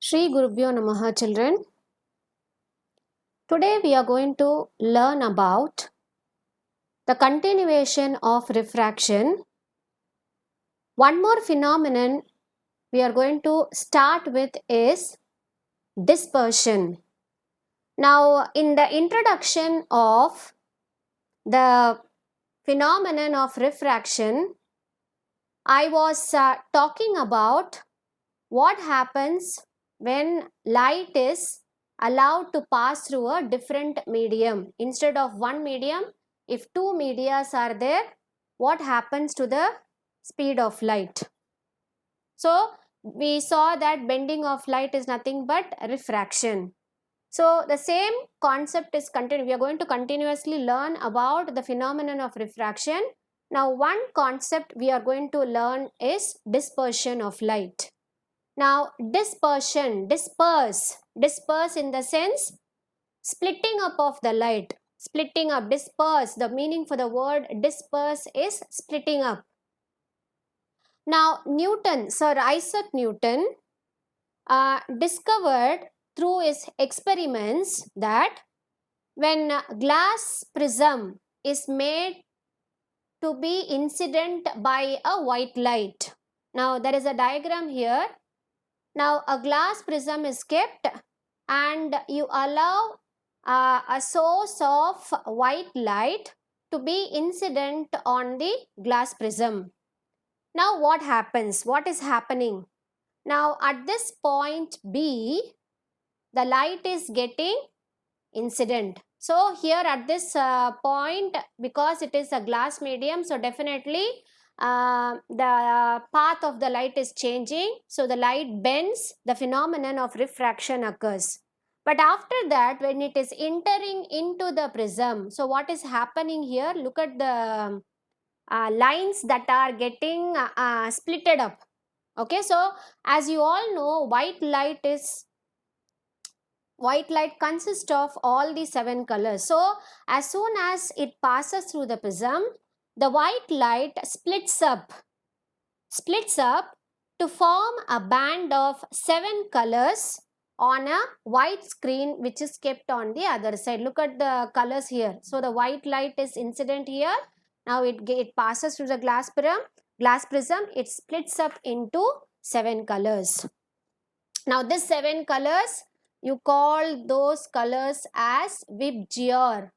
Shri Gurubhyo Namaha, children. Today we are going to learn about the continuation of refraction. One more phenomenon we are going to start with is dispersion. Now, in the introduction of the phenomenon of refraction, I was talking about what happens when light is allowed to pass through a different medium. Instead of one medium, if two medias are there, what happens to the speed of light? So we saw that bending of light is nothing but refraction. So the same concept is continued. We are going to continuously learn about the phenomenon of refraction. Now one concept we are going to learn is dispersion of light. Now dispersion, disperse in the sense splitting up of the light. Splitting up, disperse, the meaning for the word disperse is splitting up. Now Newton, Sir Isaac Newton discovered through his experiments that when glass prism is made to be incident by a white light. Now there is a diagram here. Now a glass prism is kept and you allow a source of white light to be incident on the glass prism. Now what happens? What is happening? Now at this point B, the light is getting incident. So here at this point, because it is a glass medium, so definitely the path of the light is changing. So the light bends, the phenomenon of refraction occurs. But after that, when it is entering into the prism, so what is happening here? Look at the lines that are getting splitted up. Okay, so as you all know, white light consists of all the 7 colors. So as soon as it passes through the prism, the white light splits up to form a band of 7 colors on a white screen which is kept on the other side. Look at the colors here. So the white light is incident here. Now it passes through the glass prism, it splits up into 7 colors. Now this 7 colors, you call those colors as VIBGYOR.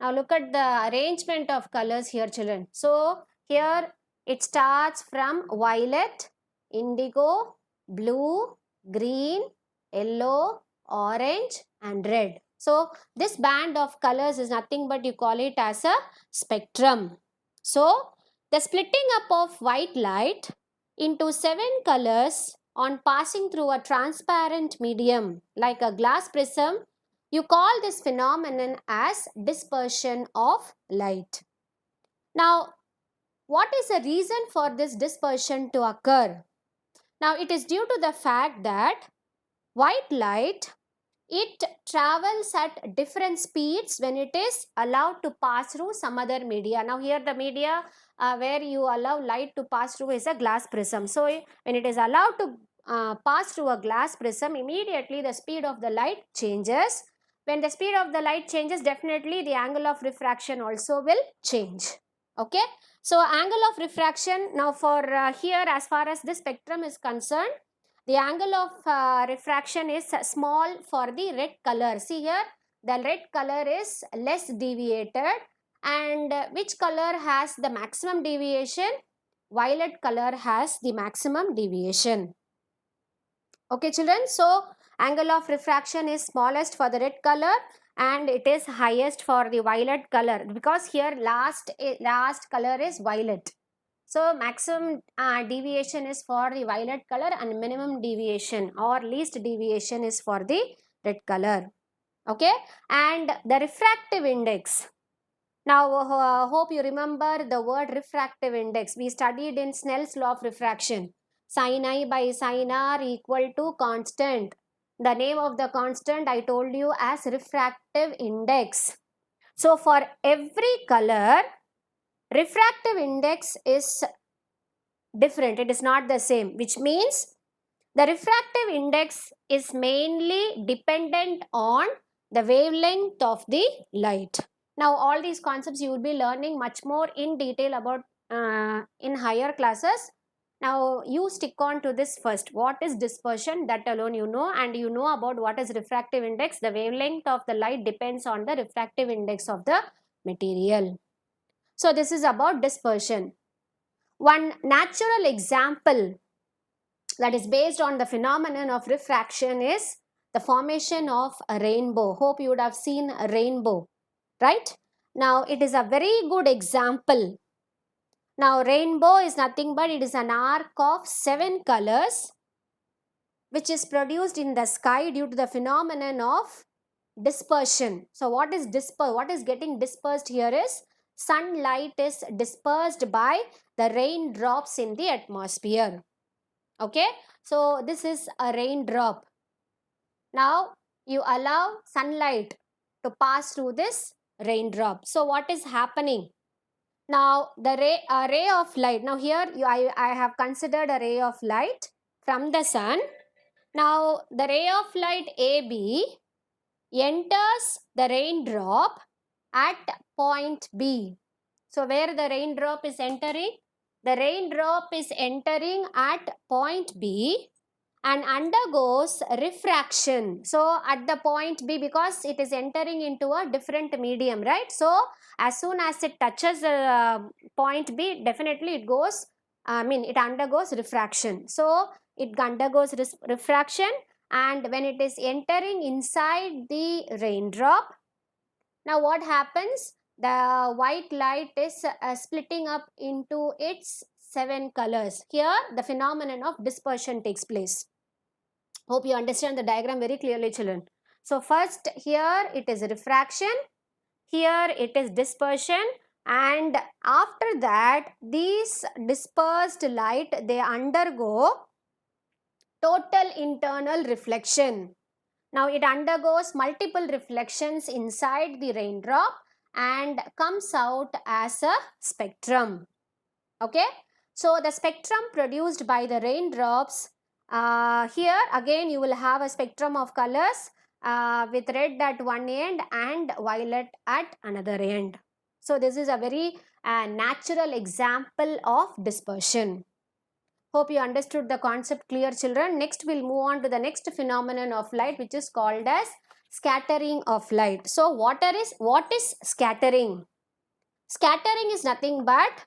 Now look at the arrangement of colors here, children. So here it starts from violet, indigo, blue, green, yellow, orange and red. So this band of colors is nothing but you call it as a spectrum. So the splitting up of white light into 7 colors on passing through a transparent medium like a glass prism, you call this phenomenon as dispersion of light. Now, what is the reason for this dispersion to occur? Now, it is due to the fact that white light, it travels at different speeds when it is allowed to pass through some other media. Now, here the media where you allow light to pass through is a glass prism. So, when it is allowed to pass through a glass prism, immediately the speed of the light changes. When the speed of the light changes, definitely the angle of refraction also will change. Okay. So, angle of refraction, now for here as far as this spectrum is concerned, the angle of refraction is small for the red color. See here, the red color is less deviated, and which color has the maximum deviation? Violet color has the maximum deviation. Okay, children, so angle of refraction is smallest for the red color and it is highest for the violet color, because here last color is violet. So maximum deviation is for the violet color and minimum deviation or least deviation is for the red color. Okay, and the refractive index. Now hope you remember the word refractive index. We studied in Snell's law of refraction. Sin I by sin R equal to constant. The name of the constant I told you as refractive index. So for every color, refractive index is different. It is not the same, which means The refractive index is mainly dependent on the wavelength of the light. Now, all these concepts you will be learning much more in detail about in higher classes. Now, you stick on to this first. What is dispersion? That alone you know, and you know about what is refractive index. The wavelength of the light depends on the refractive index of the material. So, this is about dispersion. One natural example that is based on the phenomenon of refraction is the formation of a rainbow. Hope you would have seen a rainbow, right? Now, it is a very good example. Now, rainbow is nothing but it is an arc of 7 colors which is produced in the sky due to the phenomenon of dispersion. So, what is what is getting dispersed here is sunlight is dispersed by the raindrops in the atmosphere. Okay, so this is a raindrop. Now you allow sunlight to pass through this raindrop. So what is happening? Now the ray of light. Now here I have considered a ray of light from the sun. Now the ray of light AB enters the raindrop at point B. So where the raindrop is entering? The raindrop is entering at point B and undergoes refraction. So at the point B, because it is entering into a different medium, right? So as soon as it touches point B, definitely it goes, it undergoes refraction. So it undergoes refraction, and when it is entering inside the raindrop, now what happens? The white light is splitting up into its 7 colors. Here the phenomenon of dispersion takes place. Hope you understand the diagram very clearly, children. So first here it is refraction, here it is dispersion, and after that these dispersed light, they undergo total internal reflection. Now it undergoes multiple reflections inside the raindrop and comes out as a spectrum. Okay, so the spectrum produced by the raindrops, here again you will have a spectrum of colors with red at one end and violet at another end. So this is a very natural example of dispersion. Hope you understood the concept clear, children. Next we'll move on to the next phenomenon of light, which is called as scattering of light. So what is scattering? Scattering is nothing but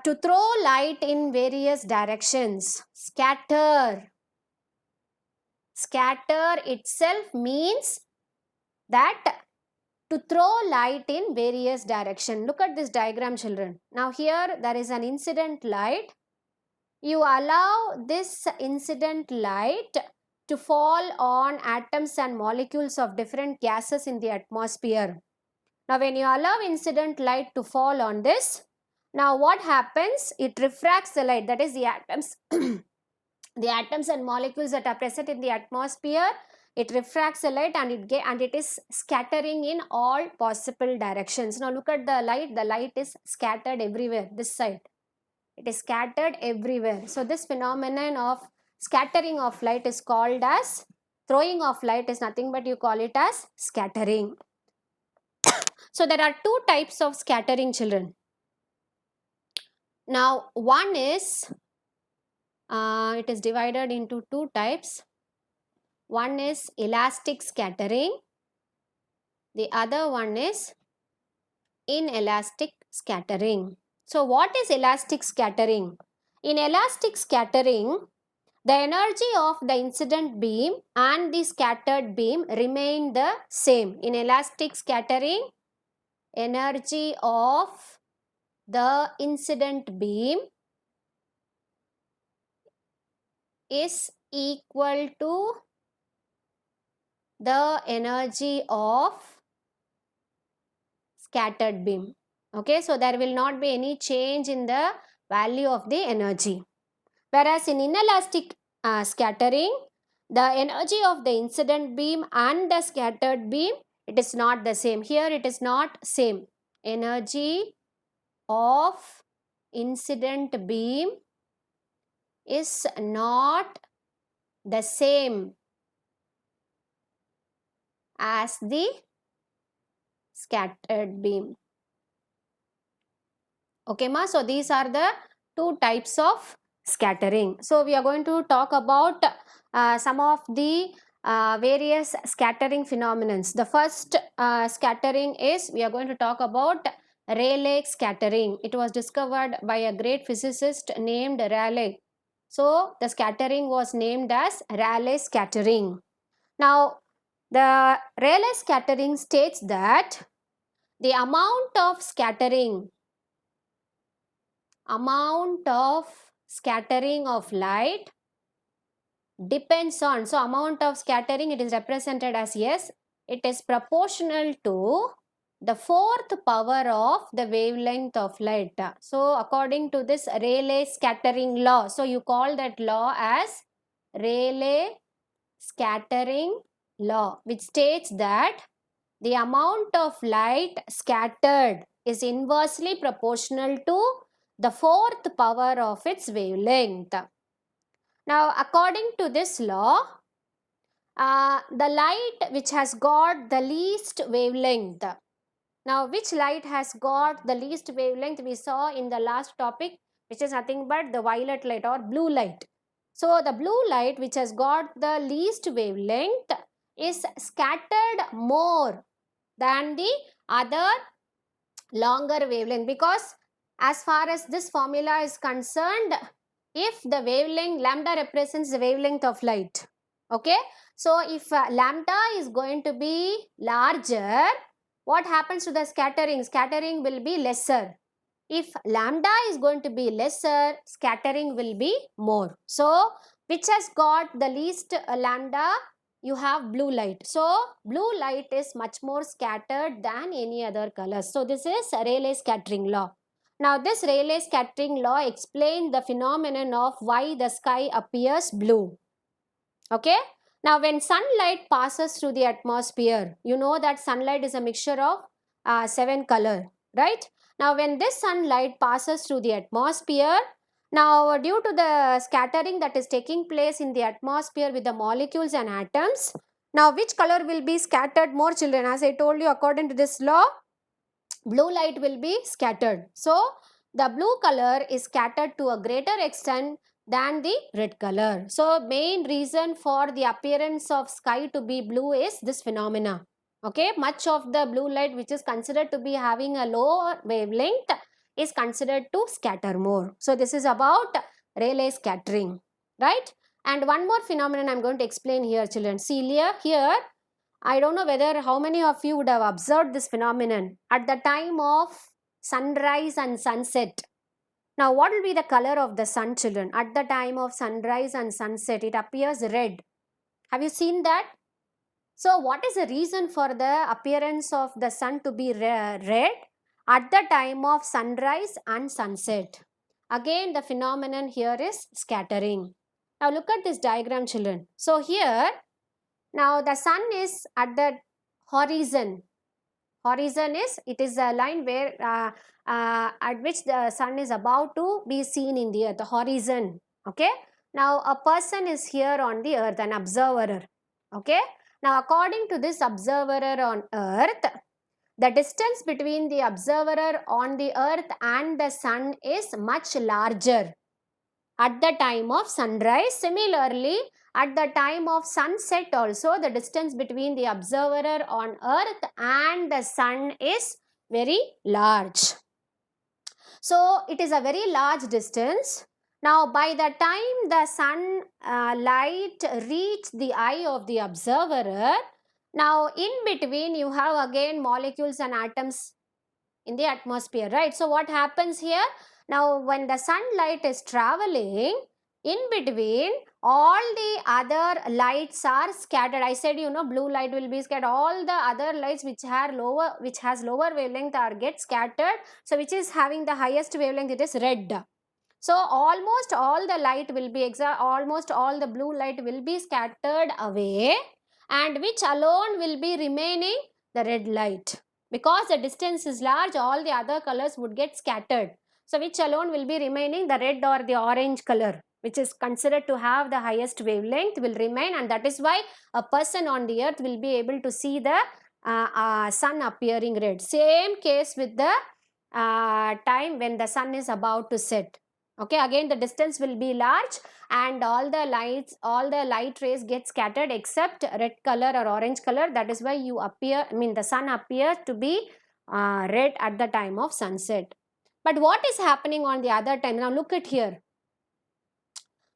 to throw light in various directions. Scatter itself means that to throw light in various directions. Look at this diagram, children. Now here there is an incident light. You allow this incident light to fall on atoms and molecules of different gases in the atmosphere. Now when you allow incident light to fall on this, now what happens? It refracts the light, that is the atoms the atoms and molecules that are present in the atmosphere, it refracts the light and it is scattering in all possible directions. Now look at the light is scattered everywhere, this side. It is scattered everywhere. So this phenomenon of scattering of light is called as, throwing of light is nothing but you call it as scattering. So there are two types of scattering, children. Now one is, it is divided into two types. One is elastic scattering. The other one is inelastic scattering. So what is elastic scattering? In elastic scattering, the energy of the incident beam and the scattered beam remain the same. In elastic scattering, energy of the incident beam is equal to the energy of scattered beam. Okay, so there will not be any change in the value of the energy. Whereas in inelastic scattering, the energy of the incident beam and the scattered beam, it is not the same. Here it is not same. Energy of incident beam is not the same as the scattered beam. Okay, ma. So these are the two types of scattering. So we are going to talk about some of the various scattering phenomenons. The first scattering is, we are going to talk about Rayleigh scattering. It was discovered by a great physicist named Rayleigh. So the scattering was named as Rayleigh scattering. Now the Rayleigh scattering states that the amount of scattering of light depends on, so amount of scattering, it is represented as S, it is proportional to the fourth power of the wavelength of light. So according to this Rayleigh scattering law, so you call that law as Rayleigh scattering law, which states that the amount of light scattered is inversely proportional to the fourth power of its wavelength. Now, according to this law, the light which has got the least wavelength. Now, which light has got the least wavelength we saw in the last topic, which is nothing but the violet light or blue light. So, the blue light which has got the least wavelength is scattered more than the other longer wavelength, because as far as this formula is concerned, if the wavelength lambda represents the wavelength of light, okay, so if lambda is going to be larger, what happens to the scattering will be lesser. If lambda is going to be lesser, scattering will be more. So which has got the least lambda? You have blue light. So blue light is much more scattered than any other color. So this is Rayleigh scattering law. Now this Rayleigh scattering law explains the phenomenon of why the sky appears blue. Okay. Now when sunlight passes through the atmosphere, you know that sunlight is a mixture of 7 color, right? Now when this sunlight passes through the atmosphere, now due to the scattering that is taking place in the atmosphere with the molecules and atoms, now which color will be scattered more, children? As I told you, according to this law, blue light will be scattered. So the blue color is scattered to a greater extent than the red color. So main reason for the appearance of sky to be blue is this phenomena. Okay, much of the blue light which is considered to be having a lower wavelength is considered to scatter more. So this is about Rayleigh scattering, right? And one more phenomenon I'm going to explain here, children. See here, I don't know whether how many of you would have observed this phenomenon at the time of sunrise and sunset. Now, what will be the color of the sun, children? At the time of sunrise and sunset, it appears red. Have you seen that? So, what is the reason for the appearance of the sun to be red at the time of sunrise and sunset? Again, the phenomenon here is scattering. Now, look at this diagram, children. So, here, now the sun is at the horizon. Horizon is, it is a line where at which the sun is about to be seen in the earth, the horizon. Okay. Now a person is here on the earth, an observer. Okay. Now according to this observer on earth, the distance between the observer on the earth and the sun is much larger at the time of sunrise. Similarly, at the time of sunset also, the distance between the observer on earth and the sun is very large. So it is a very large distance. Now by the time the sun light reach the eye of the observer, now in between you have again molecules and atoms in the atmosphere, right? So what happens here? Now when the sunlight is traveling, in between all the other lights are scattered. I said, you know, blue light will be scattered. All the other lights which has lower wavelength are get scattered. So which is having the highest wavelength, it is red. So almost all the light will be almost all the blue light will be scattered away, and which alone will be remaining the red light. Because the distance is large, all the other colors would get scattered. So which alone will be remaining the red or the orange color, which is considered to have the highest wavelength, will remain, and that is why a person on the earth will be able to see the sun appearing red. Same case with the time when the sun is about to set. Okay, again the distance will be large and all the light rays get scattered except red color or orange color. That is why the sun appears to be red at the time of sunset. But what is happening on the other time? Now look at here.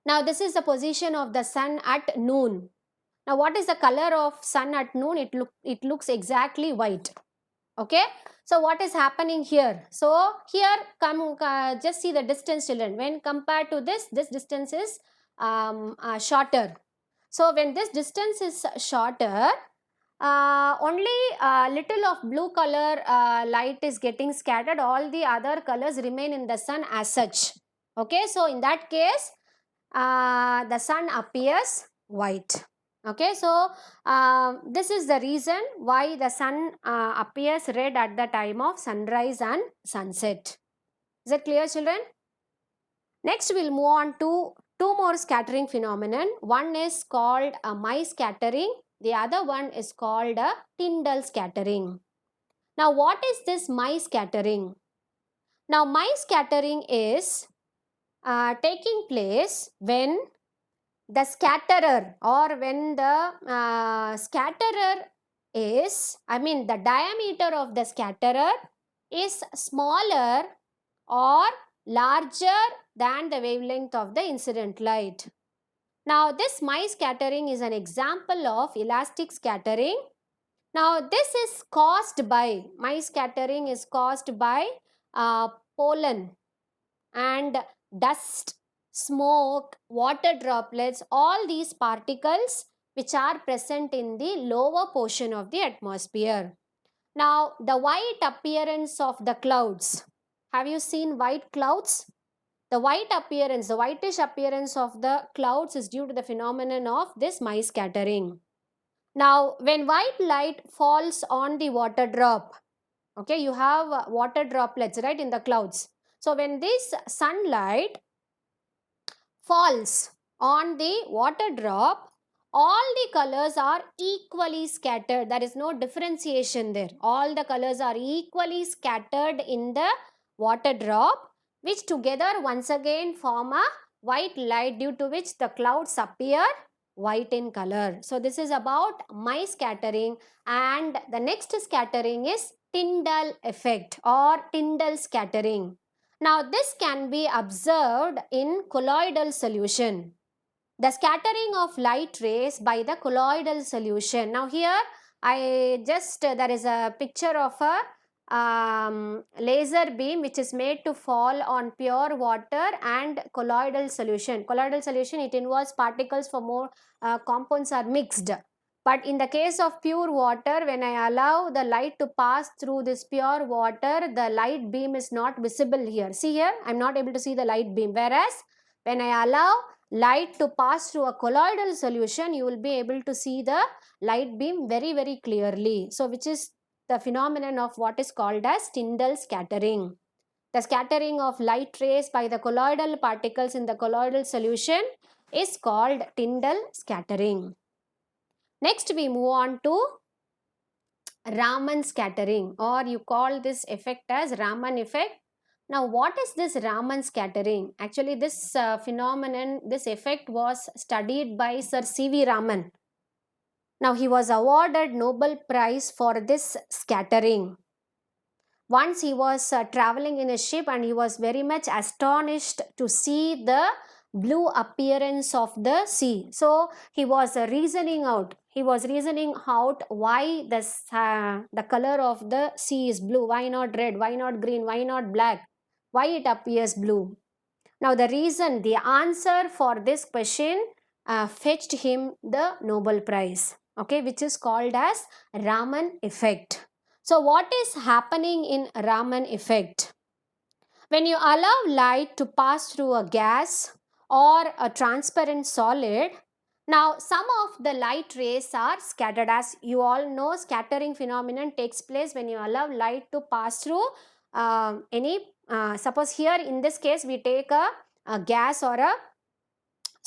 Now this is the position of the sun at noon. Now what is the color of sun at noon? It looks exactly white. Okay, so what is happening here? So here just see the distance, children. When compared to this distance is shorter. So when this distance is shorter, only little of blue color light is getting scattered. All the other colors remain in the sun as such. Okay, so in that case the sun appears white. Okay, so this is the reason why the sun appears red at the time of sunrise and sunset. Is it clear, children? Next we'll move on to two more scattering phenomenon. One is called a Mie scattering, the other one is called a Tyndall scattering. Now what is this Mie scattering? Now Mie scattering is taking place when the scatterer, or when the scatterer is, the diameter of the scatterer is smaller or larger than the wavelength of the incident light. Now this Mie scattering is an example of elastic scattering. Now this is caused by, Mie scattering is caused by pollen and dust, smoke, water droplets, all these particles which are present in the lower portion of the atmosphere. Now the white appearance of the clouds. Have you seen white clouds? The whitish appearance of the clouds is due to the phenomenon of this Mie scattering. Now when white light falls on the water drop, okay, you have water droplets, right, in the clouds. So when this sunlight falls on the water drop, all the colors are equally scattered. There is no differentiation there. All the colors are equally scattered in the water drop, which together once again form a white light, due to which the clouds appear white in color. So this is about Mie scattering, and the next scattering is Tyndall effect or Tyndall scattering. Now this can be observed in colloidal solution. The scattering of light rays by the colloidal solution. Now here there is a picture of a laser beam which is made to fall on pure water and colloidal solution. Colloidal solution, it involves particles for more compounds are mixed. But in the case of pure water, when I allow the light to pass through this pure water, the light beam is not visible here. See here, I am not able to see the light beam. Whereas when I allow light to pass through a colloidal solution, you will be able to see the light beam very, very clearly. So which is the phenomenon of what is called as Tyndall scattering. The scattering of light rays by the colloidal particles in the colloidal solution is called Tyndall scattering. Next we move on to Raman scattering, or you call this effect as Raman effect. Now what is this Raman scattering? Actually this phenomenon, this effect was studied by Sir C.V. Raman. Now he was awarded Nobel Prize for this scattering. Once he was traveling in a ship and he was very much astonished to see the blue appearance of the sea. So he was reasoning out why the color of the sea is blue, why not red, why not green, why not black, why it appears blue. Now the answer for this question fetched him the Nobel Prize, okay, which is called as Raman effect. So what is happening in Raman effect? When you allow light to pass through a gas or a transparent solid, now some of the light rays are scattered. As you all know, scattering phenomenon takes place when you allow light to pass through suppose here in this case we take a gas or a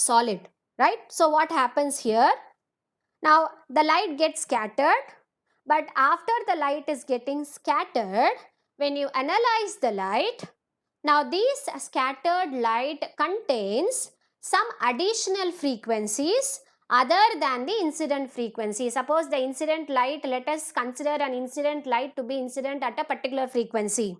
solid, right? So what happens here? Now the light gets scattered, but after the light is getting scattered, when you analyze the light, now this scattered light contains some additional frequencies other than the incident frequency. Suppose the incident light, let us consider an incident light to be incident at a particular frequency.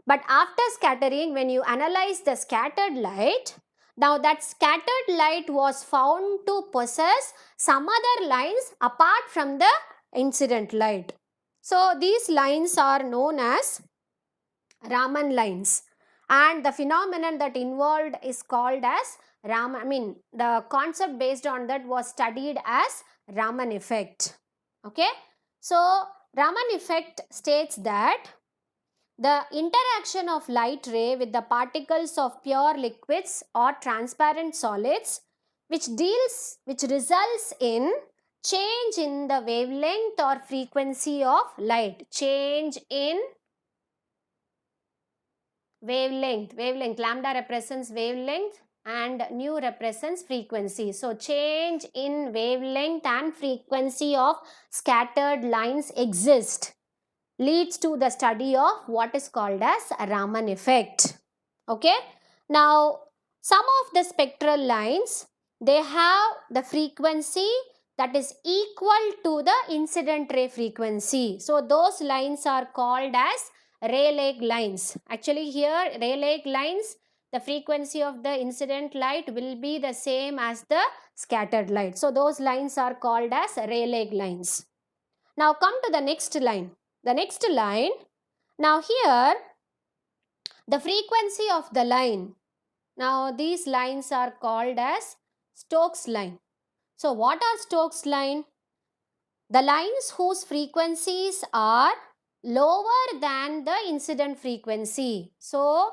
But after scattering, when you analyze the scattered light, now that scattered light was found to possess some other lines apart from the incident light. So these lines are known as Raman lines, and the phenomenon that involved is called as the concept based on that was studied as Raman effect. Okay, so Raman effect states that the interaction of light ray with the particles of pure liquids or transparent solids, which results in change in the wavelength or frequency of light. Change in wavelength, lambda represents wavelength and nu represents frequency. So change in wavelength and frequency of scattered lines exist, leads to the study of what is called as Raman effect. Okay, now some of the spectral lines, they have the frequency that is equal to the incident ray frequency. So those lines are called as Rayleigh lines. Actually here Rayleigh lines, the frequency of the incident light will be the same as the scattered light. So those lines are called as Rayleigh lines. Now come to the next line. The next line, now here the frequency of the line, now these lines are called as Stokes line. So what are Stokes line? The lines whose frequencies are lower than the incident frequency. So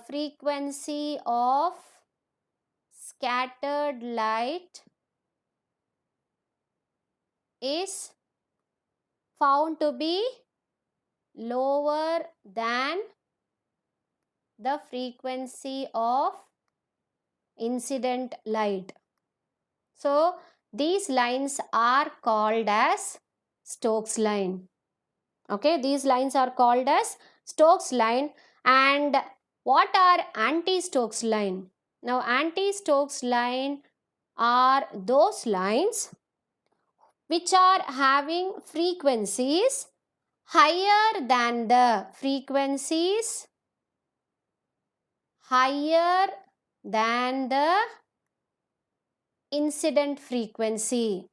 frequency of scattered light is found to be lower than the frequency of incident light. So these lines are called as Stokes line. Okay, these lines are called as Stokes line. And what are anti-Stokes line? Now anti-Stokes line are those lines which are having frequencies higher than the frequencies higher than the incident frequency.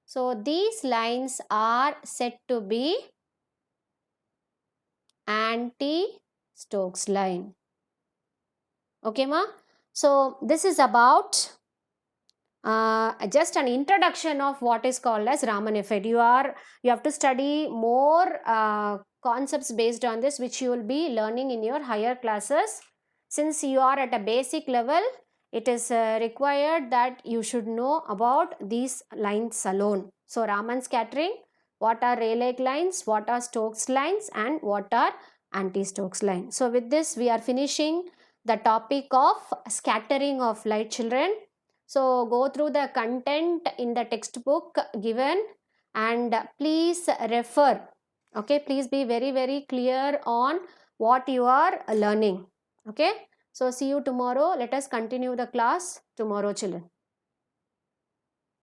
So these lines are said to be anti-Stokes line. Okay, ma? So this is about just an introduction of what is called as Raman effect. You have to study more concepts based on this, which you will be learning in your higher classes. Since you are at a basic level, it is required that you should know about these lines alone. So Raman scattering, what are Rayleigh lines, what are Stokes lines, and what are anti-Stokes lines. So with this, we are finishing the topic of scattering of light, children. So go through the content in the textbook given and please refer. Okay, please be very clear on what you are learning. Okay, so see you tomorrow. Let us continue the class tomorrow, children.